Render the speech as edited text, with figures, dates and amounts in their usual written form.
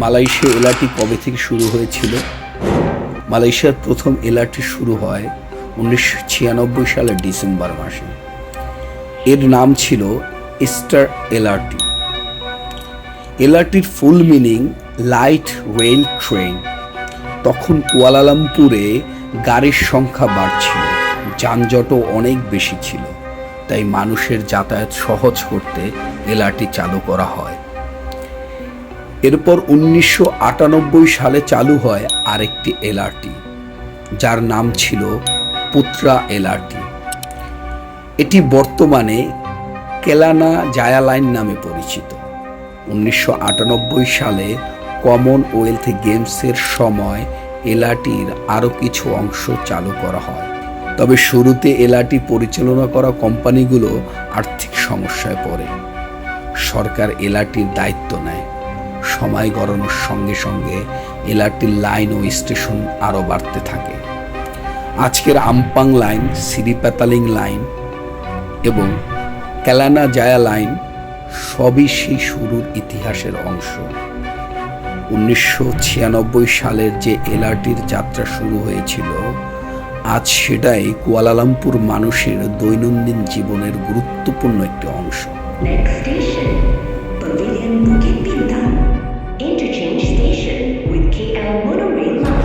Malaysia LRT কবে থেকে শুরু হয়েছিল? মালয়েশিয়ার প্রথম এলআরটি শুরু হয় 1996 সালের ডিসেম্বর মাসে। এর নাম ছিল ইস্টার এলআরটি। এলআরটির full meaning light rail train. তখন কুয়ালালামপুরে গাড়ির সংখ্যা বাড়ছিল, যানজটও অনেক বেশি ছিল, তাই মানুষের যাতায়াত সহজ করতে এলআরটি চালু করা হয়। এরপর 1998 সালে চালু হয় আরেকটি এলআরটি, যার নাম ছিল পুত্রা এলআরটি। এটি বর্তমানে কেলানা জায়া লাইন নামে পরিচিত। 1998 সালে কমনওয়েলথ গেমসের সময় এলআরটির আরও কিছু অংশ চালু করা হয়, তবে শুরুতে এলআরটি পরিচালনা করা কোম্পানিগুলো আর্থিক সমস্যায় পড়ে। সরকার এলআরটির দায়িত্ব নেয়। সময় গড়ানোর সঙ্গে সঙ্গে এলআরটির লাইন ও স্টেশন আরও বাড়তে থাকে। আজকের আমপাং লাইন, সিরিপাতালিং লাইন এবং কেলানা জায়া লাইন সবই সেই শুরুর ইতিহাসের অংশ। 1996 সালের যে এলআরটির যাত্রা শুরু হয়েছিল, আজ সেটাই কুয়ালালামপুর মানুষের দৈনন্দিন জীবনের গুরুত্বপূর্ণ একটি অংশ। Next station, Pavilion Bukit Bintang. Interchange station with KL Monorail line.